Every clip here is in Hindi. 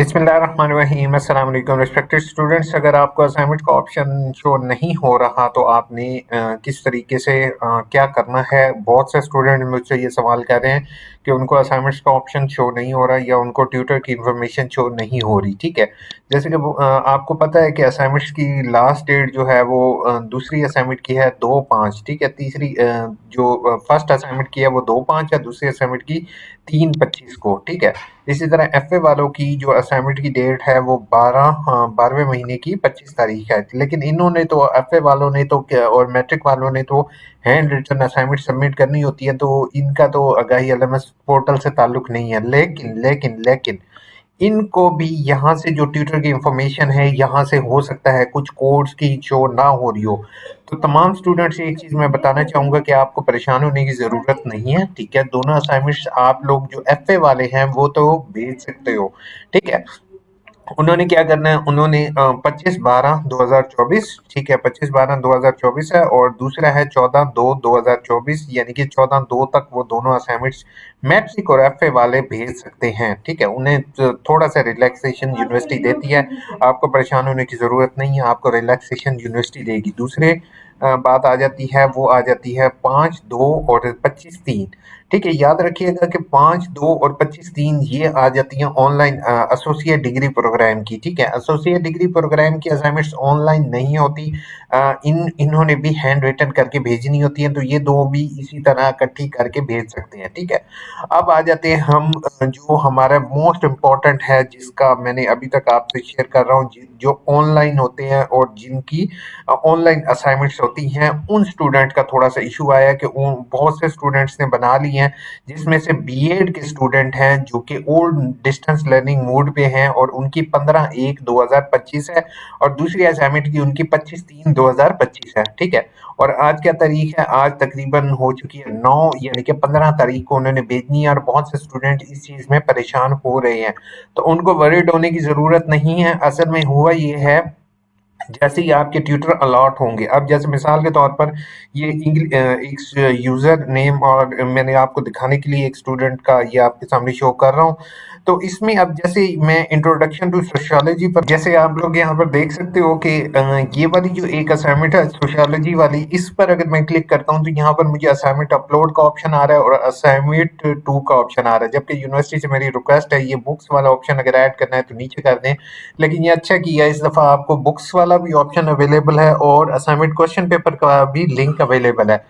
बिस्मिल्लाहिर्रहमानिर्रहीम अस्सलाम वालेकुम रिस्पेक्टेड स्टूडेंट्स। अगर आपको असाइनमेंट का ऑप्शन शो नहीं हो रहा तो आपने किस तरीके से क्या करना है। बहुत से स्टूडेंट मुझसे ये सवाल कर रहे हैं कि उनको असाइनमेंट्स का ऑप्शन शो नहीं हो रहा या उनको ट्यूटर की इन्फॉर्मेशन शो नहीं हो रही। ठीक है, जैसे कि आपको पता है कि असाइनमेंट्स की लास्ट डेट जो है वो दूसरी असाइनमेंट की है 2/5। ठीक है, तीसरी जो फर्स्ट असाइनमेंट की है वो 2/5 है, दूसरी असाइनमेंट की 3/25 को। ठीक है, इसी तरह एफए वालों की जो असाइनमेंट की डेट है वो 12वें महीने की 25 तारीख है। लेकिन इन्होंने तो एफए वालों ने तो और मैट्रिक वालों ने तो हैंड रिटन असाइनमेंट सबमिट करनी होती है, तो इनका तो आगाही एलएमएस पोर्टल से ताल्लुक नहीं है। लेकिन इनको भी यहाँ से जो ट्यूटर की इंफॉर्मेशन है यहाँ से हो सकता है कुछ कोड्स की शो ना हो रही हो। तो तमाम स्टूडेंट्स से एक चीज मैं बताना चाहूंगा कि आपको परेशान होने की जरूरत नहीं है। ठीक है, दोनों असाइनमेंट्स आप लोग जो एफए वाले हैं वो तो भेज सकते हो। ठीक है, उन्होंने क्या करना है, उन्होंने 25/12/2024, ठीक है, 25/12/2024 है, और दूसरा है 14/2/2024, यानी कि 14/2 तक वो दोनों असाइनमेंट्स मैट्रिक और एफए वाले भेज सकते हैं। ठीक है, उन्हें थोड़ा सा रिलैक्सेशन यूनिवर्सिटी देती है, आपको परेशान होने की जरूरत नहीं है, आपको रिलैक्सेशन यूनिवर्सिटी देगी। दूसरे बात आ जाती है, वो आ जाती है 5/2 और 25/3। ठीक है, याद रखिएगा कि 5/2 और 25/3 ये आ जाती हैं ऑनलाइन एसोसिएट डिग्री प्रोग्राम की। ठीक है, एसोसिएट डिग्री प्रोग्राम की असाइनमेंट्स ऑनलाइन नहीं होती, इन्होंने भी हैंड रिटन करके भेजनी होती है, तो ये दो भी इसी तरह इकट्ठी करके भेज सकते हैं। ठीक है, अब आ जाते हैं हम जो हमारा मोस्ट इम्पोर्टेंट है, जिसका मैंने अभी तक आपसे शेयर कर रहा हूँ, जो ऑनलाइन होते हैं और जिनकी ऑनलाइन असाइनमेंट्स होती हैं, उन स्टूडेंट का थोड़ा सा इशू आया कि बहुत से स्टूडेंट्स ने बना ली हैं, जिसमें से बीएड के स्टूडेंट हैं जो कि ओल्ड डिस्टेंस लर्निंग मोड पे हैं, और उनकी 15/1/2025 है, और दूसरी असाइनमेंट की उनकी 25/3/2025 है। ठीक है, और आज क्या तारीख है, आज तकरीबन हो चुकी है 9, यानी कि 15 तारीख को उन्होंने भेजनी है, और बहुत से स्टूडेंट इस चीज में परेशान हो रहे हैं। तो उनको वरीड होने की जरूरत नहीं है। असल में हुआ ये है, जैसे ही आपके ट्यूटर अलॉट होंगे, अब जैसे मिसाल के तौर पर ये एक यूजर नेम, और मैंने आपको दिखाने के लिए एक स्टूडेंट का ये आपके सामने शो कर रहा हूँ। तो इसमें अब जैसे मैं इंट्रोडक्शन टू सोशियोलॉजी पर, जैसे आप लोग यहाँ पर देख सकते हो कि ये वाली जो एक असाइनमेंट है सोशियोलॉजी वाली, इस पर अगर मैं क्लिक करता हूँ तो यहाँ पर मुझे असाइनमेंट अपलोड का ऑप्शन आ रहा है और असाइनमेंट 2 का ऑप्शन आ रहा है। जबकि यूनिवर्सिटी से मेरी रिक्वेस्ट है ये बुक्स वाला ऑप्शन अगर ऐड करना है तो नीचे कर दें, लेकिन ये अच्छा किया, इस दफ़ा आपको बुक्स वाला भी ऑप्शन अवेलेबल है और असाइनमेंट क्वेश्चन पेपर का भी लिंक अवेलेबल है।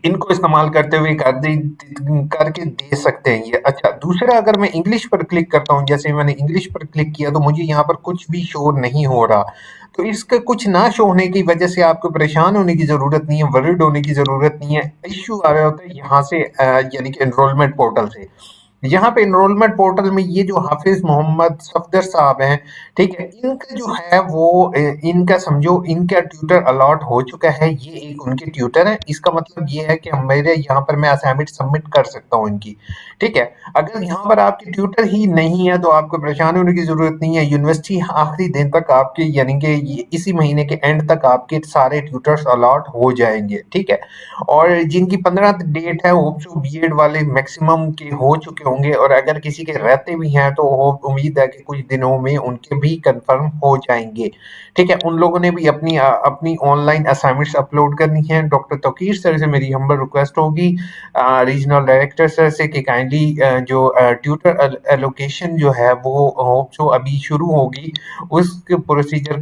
इनको इस्तेमाल करते हुए करके दे सकते हैं ये। अच्छा, दूसरा अगर मैं इंग्लिश पर क्लिक करता हूँ, जैसे मैंने इंग्लिश पर क्लिक किया तो मुझे यहाँ पर कुछ भी शो नहीं हो रहा। तो इसका कुछ ना शो होने की वजह से आपको परेशान होने की ज़रूरत नहीं है, वरीड होने की ज़रूरत नहीं है। इश्यू आ रहा होता है यहाँ से, यानी कि एनरोलमेंट पोर्टल से। यहाँ पे एनरोलमेंट पोर्टल में ये जो हाफिज मोहम्मद सफदर साहब हैं, ठीक है, इनका जो है वो इनका समझो इनका ट्यूटर अलॉट हो चुका है, ये एक उनके ट्यूटर है। इसका मतलब ये है कि मेरे यहाँ पर मैं असाइनमेंट सबमिट कर सकता हूँ इनकी। ठीक है, अगर यहाँ पर आपके ट्यूटर ही नहीं है तो आपको परेशान होने की जरूरत नहीं है। यूनिवर्सिटी आखिरी दिन तक आपके, यानी कि इसी महीने के एंड तक आपके सारे ट्यूटर्स अलॉट हो जाएंगे। ठीक है, और जिनकी 15 डेट है होप्सो बीएड वाले मैक्सिमम के हो चुके होंगे, और अगर किसी के रहते भी हैं तो उम्मीद है कि कुछ दिनों में उनके भी कंफर्म हो जाएंगे। ठीक है, उन लोगों ने भी अपनी अपनी ऑनलाइन असाइनमेंट्स अपलोड करनी है। डॉक्टर तौकीर सर से मेरी हम्बल रिक्वेस्ट होगी, रीजनल डायरेक्टर सर से, कि काइंडली जो ट्यूटर एलोकेशन जो है वो होप्सो अभी शुरू होगी, उसके प्रोसीजर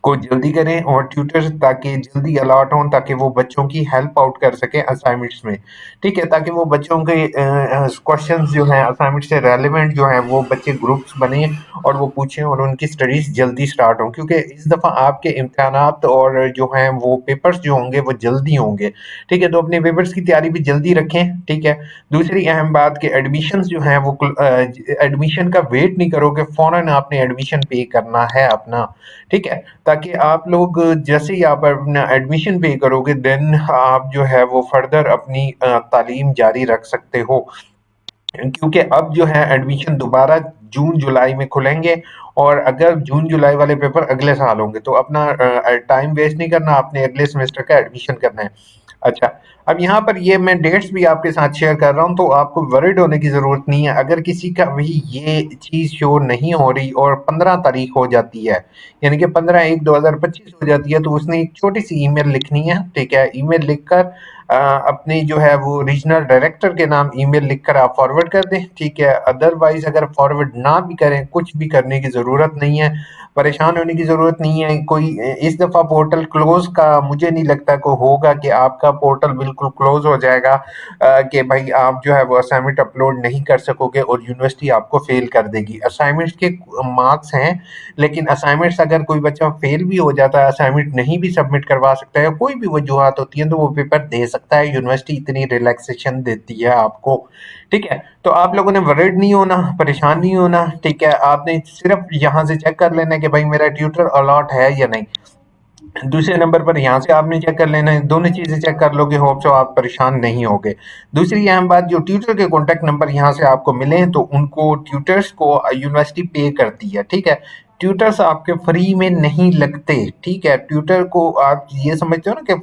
को जल्दी करें, और ट्यूटर्स ताकि जल्दी अलॉट हों, ताकि वो बच्चों की हेल्प आउट कर सकें असाइनमेंट्स में। ठीक है, ताकि वो बच्चों के क्वेश्चंस जो हैं असाइनमेंट से रेलेवेंट जो हैं वो बच्चे ग्रुप्स बने और वो पूछें और उनकी स्टडीज जल्दी स्टार्ट हों, क्योंकि इस दफ़ा आपके इम्तहानात और जो हैं वो पेपर्स जो होंगे वो जल्दी होंगे। ठीक है, तो अपने पेपर्स की तैयारी भी जल्दी रखें। ठीक है, दूसरी अहम बात कि एडमिशन जो हैं वो एडमिशन का वेट नहीं करोगे, फ़ौरन आपने एडमिशन पे करना है अपना। ठीक है, ताकि आप लोग जैसे ही आप अपना एडमिशन पे करोगे देन आप जो है वो फर्दर अपनी तालीम जारी रख सकते हो, क्योंकि अब जो है एडमिशन दोबारा जून जुलाई में खुलेंगे, और अगर जून जुलाई वाले पेपर अगले साल होंगे तो अपना टाइम वेस्ट नहीं करना, आपने अगले सेमेस्टर का एडमिशन करना है। अच्छा, अब यहाँ पर ये मैं डेट्स भी आपके साथ शेयर कर रहा हूँ, तो आपको वरीड होने की ज़रूरत नहीं है। अगर किसी का भी ये चीज़ शो नहीं हो रही और 15 तारीख हो जाती है, यानी कि 15/1/2025 हो जाती है, तो उसने एक छोटी-सी ईमेल लिखनी है, ठीक है? ईमेल लिखकर अपनी जो है वो रीजनल डायरेक्टर के नाम ईमेल लिखकर आप फॉरवर्ड कर दें, ठीक है? अदरवाइज़ अगर फॉरवर्ड ना भी करें, कुछ भी करने की ज़रूरत नहीं है, परेशान होने की ज़रूरत नहीं है। कोई इस दफ़ा पोर्टल क्लोज़ का मुझे नहीं लगता को होगा कि आपका पोर्टल बिल्कुल क्लोज़ हो जाएगा, कि भाई आप जो है वो असाइनमेंट अपलोड नहीं कर सकोगे और यूनिवर्सिटी आपको फ़ेल कर देगी। असाइनमेंट्स के मार्क्स हैं, लेकिन असाइनमेंट्स अगर कोई बच्चा फ़ेल भी हो जाता है, असाइनमेंट नहीं भी सबमिट करवा सकता है, कोई भी वजूहात होती हैं, तो वो पेपर दे सकता है। यूनिवर्सिटी इतनी रिलैक्सेशन देती है आपको, ठीक है? तो आप लोगों ने वरीड नहीं होना, परेशान नहीं होना, ठीक है? आपने सिर्फ यहाँ से चेक कर लेना है कि भाई मेरा ट्यूटर अलॉट है या नहीं। दूसरे नंबर पर यहाँ से आपने चेक कर लेना है, दोनों चीज़ें चेक कर लोगे, होप सो आप परेशान नहीं होगे। दूसरी अहम बात, जो ट्यूटर के कॉन्टैक्ट नंबर यहाँ से आपको मिले हैं, तो उनको ट्यूटर्स को यूनिवर्सिटी पे करती है, ठीक है? ट्यूटर्स आपके फ्री में नहीं लगते, ठीक है? ट्यूटर को आप ये समझते हो ना कि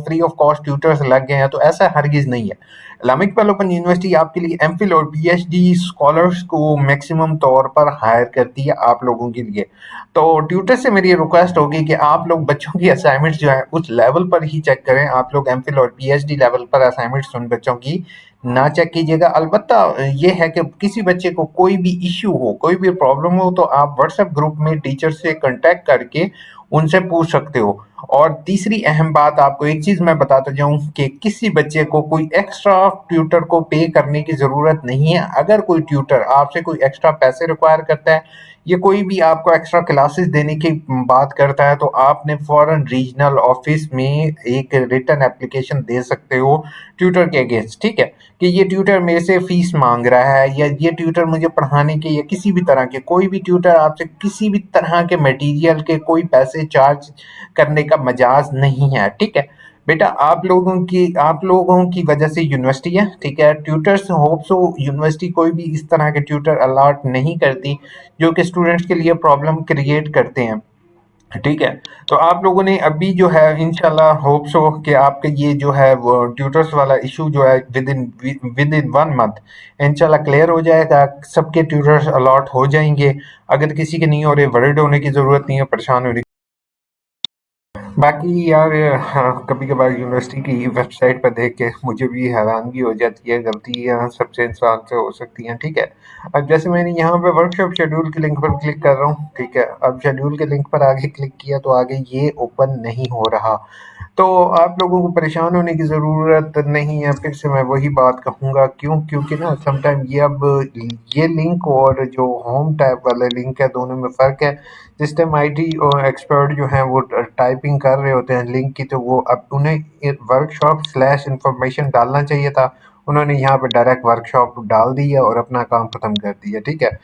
फ्री ऑफ कॉस्ट ट्यूटर्स लग गए हैं, तो ऐसा हरगिज़ नहीं है। इस्लामिक इकबाल ओपन यूनिवर्सिटी आपके लिए एमफिल और पीएचडी स्कॉलर्स को मैक्सिमम तौर पर हायर करती है आप लोगों के लिए। तो ट्यूटर से मेरी रिक्वेस्ट होगी कि आप लोग बच्चों की असाइनमेंट्स जो है उस लेवल पर ही चेक करें। आप लोग एमफिल और पीएचडी लेवल पर असाइनमेंट्स उन बच्चों की ना चेक कीजिएगा। अलबत्ता ये है कि किसी बच्चे को कोई भी इश्यू हो, कोई भी प्रॉब्लम हो, तो आप व्हाट्सएप ग्रुप में टीचर से कांटेक्ट करके उनसे पूछ सकते हो। और तीसरी अहम बात, आपको एक चीज़ मैं बताता जाऊँ कि किसी बच्चे को कोई एक्स्ट्रा ट्यूटर को पे करने की ज़रूरत नहीं है। अगर कोई ट्यूटर आपसे कोई एक्स्ट्रा पैसे रिक्वायर करता है, ये कोई भी आपको एक्स्ट्रा क्लासेस देने की बात करता है, तो आपने फॉरेन रीजनल ऑफिस में एक रिटन एप्लीकेशन दे सकते हो ट्यूटर के अगेंस्ट, ठीक है? कि ये ट्यूटर मेरे से फीस मांग रहा है, या ये ट्यूटर मुझे पढ़ाने के या किसी भी तरह के, कोई भी ट्यूटर आपसे किसी भी तरह के मटेरियल के कोई पैसे चार्ज करने का मजाज नहीं है, ठीक है? बेटा आप लोगों की वजह से यूनिवर्सिटी है, ठीक है? ट्यूटर्स होप सो यूनिवर्सिटी कोई भी इस तरह के ट्यूटर अलॉट नहीं करती जो कि स्टूडेंट्स के लिए प्रॉब्लम क्रिएट करते हैं, ठीक है? तो आप लोगों ने अभी जो है इंशाल्लाह होप सो कि आपके ये जो है वो ट्यूटर्स वाला इशू जो है विद इन 1 मंथ इंशाल्लाह क्लियर हो जाएगा। सबके ट्यूटर्स अलॉट हो जाएंगे। अगर किसी के नहीं हो रहे, वरीड होने की ज़रूरत नहीं है, परेशान होने। बाकी यार, हाँ, कभी-कभार यूनिवर्सिटी की वेबसाइट पर देख के मुझे भी हैरानगी हो जाती है, गलतियाँ सबसे इंसान से हो सकती हैं, ठीक है? अब जैसे मैंने यहाँ पे वर्कशॉप शेड्यूल के लिंक पर क्लिक कर रहा हूँ, ठीक है? अब शेड्यूल के लिंक पर आगे क्लिक किया तो आगे ये ओपन नहीं हो रहा। तो आप लोगों को परेशान होने की ज़रूरत नहीं है। फिर से मैं वही बात कहूँगा, क्यों? क्योंकि ना समटाइम ये लिंक और जो होम टैब वाला लिंक है, दोनों में फ़र्क है। सिस्टम आईटी और एक्सपर्ट जो हैं वो टाइपिंग कर रहे होते हैं लिंक की, तो वो अब उन्हें वर्कशॉप स्लैश इंफॉर्मेशन डालना चाहिए था। उन्होंने यहाँ पे डायरेक्ट वर्कशॉप डाल दी है और अपना काम खत्म कर दिया, ठीक है?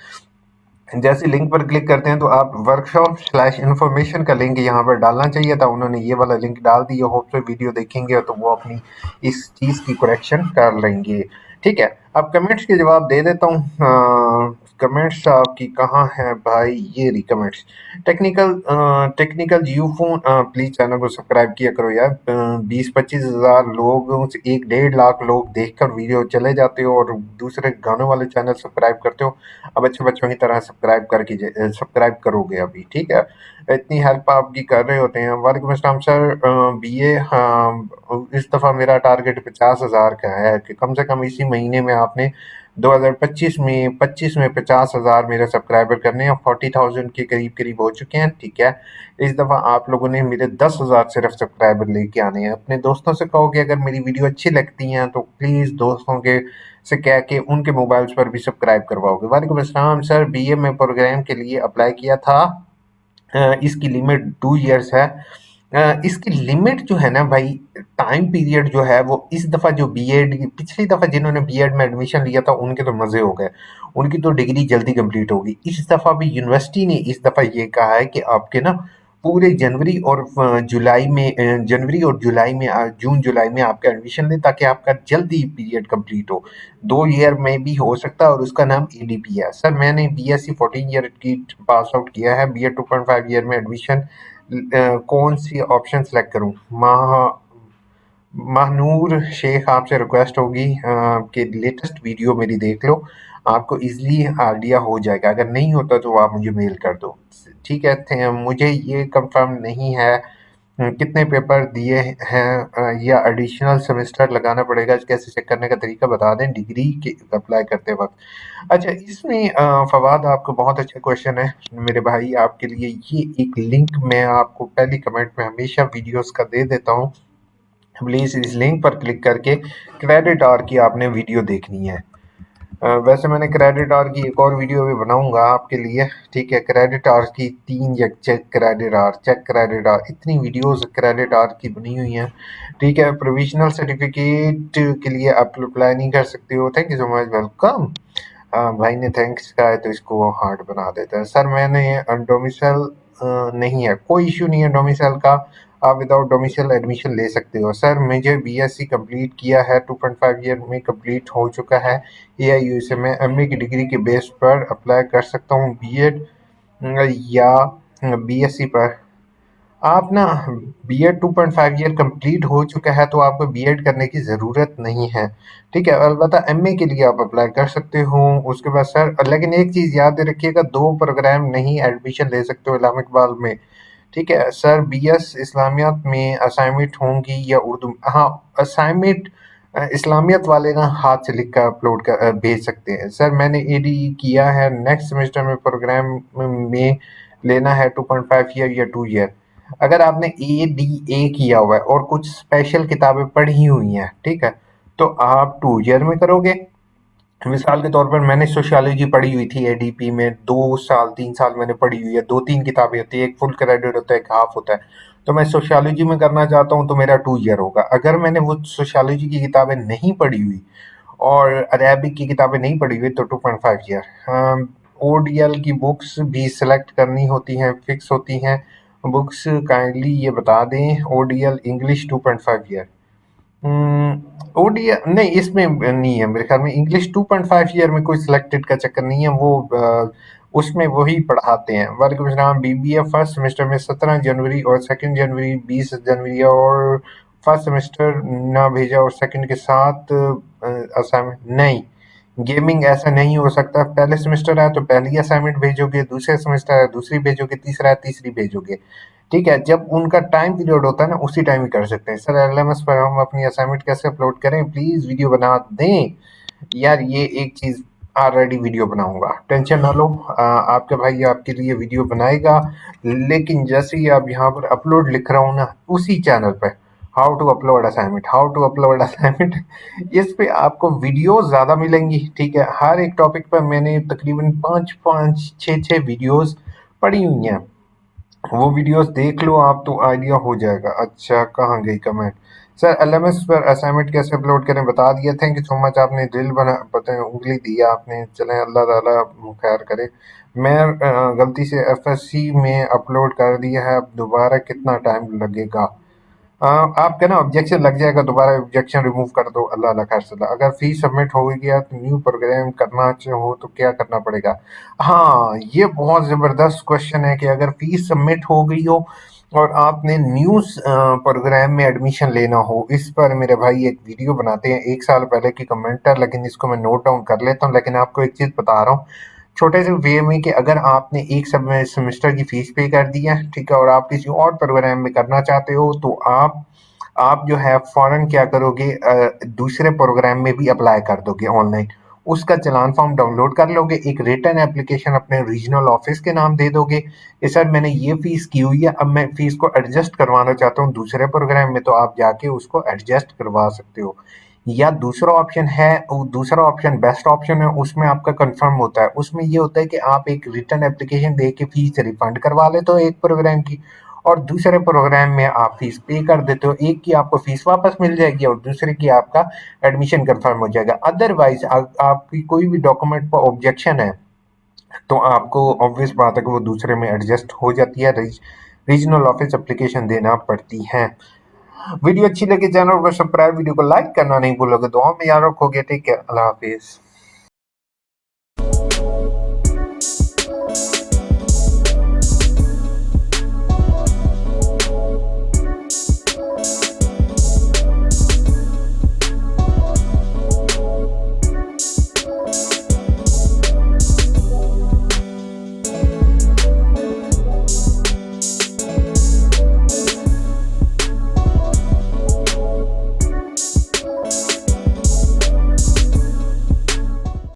जैसे लिंक पर क्लिक करते हैं तो आप वर्कशॉप स्लैश इन्फॉर्मेशन का लिंक यहाँ पर डालना चाहिए था, उन्होंने ये वाला लिंक डाल दिया। होप से वीडियो देखेंगे तो वो अपनी इस चीज़ की करेक्शन कर लेंगे, ठीक है? अब कमेंट्स के जवाब दे देता हूँ। कमेंट्स आपकी कहाँ है भाई? ये रही comments. Technical you phone, please channel को सब्सक्राइब किया करो यार। 20-25 हज़ार लोग, 1-1.5 लाख लोग देखकर वीडियो चले जाते हो और दूसरे गानों वाले चैनल सब्सक्राइब करते हो। अब अच्छे बच्चों की तरह सब्सक्राइब करोगे अभी, ठीक है? इतनी हेल्प आपकी कर रहे होते हैं। वालेकुम अस्सलाम सर, बीए, हाँ, इस दफ़ा मेरा टारगेट 50,000 का है कि कम से कम इसी महीने में आपने 2025 में 50,000 मेरे सब्सक्राइबर करने हैं। 40,000 के करीब करीब हो चुके हैं, ठीक है? इस दफ़ा आप लोगों ने मेरे 10,000 सिर्फ सब्सक्राइबर लेके आने हैं। अपने दोस्तों से कहो कि अगर मेरी वीडियो अच्छी लगती हैं तो प्लीज़ दोस्तों के से कह के उनके मोबाइल्स पर भी सब्सक्राइब करवाओगे। वालेकुम अस्सलाम सर, बीए में प्रोग्राम के लिए अप्लाई किया था। इसकी लिमिट 2 इयर्स है। इसकी लिमिट जो है ना भाई, टाइम पीरियड जो है वो इस दफ़ा जो बीएड की पिछली दफ़ा जिन्होंने बीएड में एडमिशन लिया था उनके तो मज़े हो गए। उनकी तो डिग्री जल्दी कंप्लीट होगी। इस दफ़ा भी यूनिवर्सिटी ने इस दफ़ा ये कहा है कि आपके ना पूरे जनवरी और जुलाई में, जून जुलाई में आपका एडमिशन लें ताकि आपका जल्दी पीरियड कंप्लीट हो। 2 ईयर में भी हो सकता है और उसका नाम एडीपी है। सर मैंने बीएससी 14 ईयर की पास आउट किया है। बीए 2.5 ईयर में एडमिशन कौन सी ऑप्शन सेलेक्ट करूं? महानूर शेख आपसे रिक्वेस्ट होगी कि लेटेस्ट वीडियो मेरी देख लो, आपको इजीली आइडिया हो जाएगा। अगर नहीं होता तो आप मुझे मेल कर दो, ठीक है। मुझे ये कंफर्म नहीं है कितने पेपर दिए हैं या एडिशनल सेमेस्टर लगाना पड़ेगा, कैसे चेक करने का तरीका बता दें डिग्री के अप्लाई करते वक्त। अच्छा, इसमें फवाद आपको बहुत अच्छा क्वेश्चन है मेरे भाई, आपके लिए ये एक लिंक मैं आपको पहली कमेंट में हमेशा वीडियोस का दे देता हूँ। प्लीज इस लिंक पर क्लिक करके क्रेडिट आवर की आपने वीडियो देखनी है। वैसे मैंने क्रेडिट आवर की एक और वीडियो भी बनाऊंगा आपके लिए, ठीक है। क्रेडिट आवर की 3 या check credit hour, check credit hour, इतनी वीडियोस क्रेडिट आवर की बनी हुई हैं, ठीक है। प्रोविजनल सर्टिफिकेट के लिए आप अप्लाई नहीं कर सकते हो। Thank you so much, welcome. भाई ने थैंक्स कहा है तो इसको हार्ड बना देता है। सर मैंने डोमिसाइल नहीं है, कोई इशू नहीं है डोमिसाइल का, आप विदाउट डोमिसाइल एडमिशन ले सकते हो। सर मुझे बीएससी कंप्लीट किया है, 2.5 ईयर में कंप्लीट हो चुका है। एआईयू से मैं एमए की डिग्री के बेस पर अप्लाई कर सकता हूँ बीएड या बीएससी पर। आप ना बीएड 2.5 ईयर कंप्लीट हो चुका है तो आपको बीएड करने की ज़रूरत नहीं है, ठीक है। अलबत्ता एमए के लिए आप अप्लाई कर सकते हो। उसके बाद सर लेकिन एक चीज़ याद रखिएगा, 2 प्रोग्राम नहीं एडमिशन ले सकते हो इस्लामिक इकबाल में, ठीक है। सर बीएस इस्लामियात में असाइनमेंट होंगी या उर्दू, हाँ असाइनमेंट इस्लामियत वाले ना हाथ से लिख कर अपलोड कर भेज सकते हैं। सर मैंने एडी किया है, नेक्स्ट सेमेस्टर में प्रोग्राम में लेना है 2.5 ईयर या 2 ईयर। अगर आपने एडीए किया हुआ है और कुछ स्पेशल किताबें पढ़ी हुई हैं, ठीक है, तो आप 2 ईयर में करोगे। मिसाल के तौर पर मैंने सोशियोलॉजी पढ़ी हुई थी एडीपी में, 2 साल 3 साल मैंने पढ़ी हुई है, 2-3 किताबें होती है, एक फुल क्रेडिट होता है, एक हाफ होता है। तो मैं सोशियोलॉजी में करना चाहता हूँ तो मेरा 2 ईयर होगा। अगर मैंने वो सोशियोलॉजी की किताबें नहीं पढ़ी हुई और अरेबिक की किताबें नहीं पढ़ी हुई तो 2.5 ईयर। ओडीएल की बुक्स भी सिलेक्ट करनी होती हैं, फिक्स होती हैं बुक्स, काइंडली ये बता दें। ओडीएल इंग्लिश 2.5 ईयर, ओडीएल नहीं, इसमें नहीं है मेरे ख्याल में। इंग्लिश 2.5 ईयर में कोई सिलेक्टेड का चक्कर नहीं है, वो उसमें वही पढ़ाते हैं। वालेकुम सलाम। बीबीए फर्स्ट सेमेस्टर में 17 जनवरी और सेकंड जनवरी 20 जनवरी, और फर्स्ट सेमेस्टर ना भेजा और सेकंड के साथ असाइनमेंट नहीं। गेमिंग ऐसा नहीं हो सकता, पहले सेमेस्टर है तो पहली असाइनमेंट भेजोगे, दूसरे सेमेस्टर है दूसरी भेजोगे, तीसरा है तीसरी भेजोगे, ठीक है। जब उनका टाइम पीरियड होता है ना उसी टाइम ही कर सकते हैं। सर एलएमएस पर हम अपनी असाइनमेंट कैसे अपलोड करें, प्लीज वीडियो बना दें। यार ये एक चीज ऑलरेडी वीडियो बनाऊंगा, टेंशन ना लो। आपके भाई आपके लिए वीडियो बनाएगा, लेकिन जैसे ही आप यहाँ पर अपलोड लिख रहा हूँ ना, उसी चैनल पे how to upload assignment, how to upload assignment, इस पे आपको वीडियो ज्यादा मिलेंगी, ठीक है। हर एक टॉपिक पर मैंने तकरीबन 5-5 6 6 वीडियोस पड़ी हुई हैं, वो वीडियोस देख लो आप तो आइडिया हो जाएगा। अच्छा कहाँ गई कमेंट। सर एलएमएस पर असाइनमेंट कैसे अपलोड करें बता दिया। थैंक यू सो मच, आपने दिल बना पता है उंगली दिया आपने, चलें अल्लाह ताला खैर करे। मैं गलती से एफएससी में अपलोड कर दिया है, अब दोबारा कितना टाइम लगेगा। आपका ना ऑब्जेक्शन लग जाएगा, दोबारा ऑब्जेक्शन रिमूव कर दो, अल्लाह अल्लाह खैर सला। अगर फीस सबमिट हो गया तो न्यू प्रोग्राम करना चाहो तो क्या करना पड़ेगा। हाँ ये बहुत ज़बरदस्त क्वेश्चन है कि अगर फीस सबमिट हो गई हो और आपने न्यू प्रोग्राम में एडमिशन लेना हो, इस पर मेरे भाई एक वीडियो बनाते हैं 1 साल पहले की कमेंट है, लेकिन इसको मैं नोट डाउन कर लेता हूँ। लेकिन आपको एक चीज़ बता रहा हूँ छोटे से वे में, कि अगर आपने एक सेमेस्टर की फीस पे कर दी है, ठीक है, और आप किसी और प्रोग्राम में करना चाहते हो तो आप जो है फौरन क्या करोगे, दूसरे प्रोग्राम में भी अप्लाई कर दोगे ऑनलाइन। उसका चालान फॉर्म डाउनलोड कर लोगे, एक रिटर्न एप्लीकेशन अपने रीजनल ऑफिस के नाम दे दोगे कि सर मैंने ये फीस की हुई है, अब मैं फीस को एडजस्ट करवाना चाहता हूँ दूसरे प्रोग्राम में, तो आप जाके उसको एडजस्ट करवा सकते हो। या दूसरा ऑप्शन है, दूसरा ऑप्शन बेस्ट ऑप्शन है, उसमें आपका कंफर्म होता है। उसमें ये होता है कि आप एक रिटर्न एप्लीकेशन दे के फीस रिफंड करवा लेते हो एक प्रोग्राम की, और दूसरे प्रोग्राम में आप फीस पे कर देते हो। एक की आपको फीस वापस मिल जाएगी और दूसरे की आपका एडमिशन कंफर्म हो जाएगा। अदरवाइज आपकी कोई भी डॉक्यूमेंट पर ऑब्जेक्शन है तो आपको ऑब्वियस बात है कि वो दूसरे में एडजस्ट हो जाती है, रीजनल ऑफिस एप्लीकेशन देना पड़ती है। वीडियो अच्छी लगी चैनल को सब्सक्राइब, वीडियो को लाइक करना नहीं भूलोगे, दुआ में याद रखोगे, ठीक है, अल्लाह हाफिज।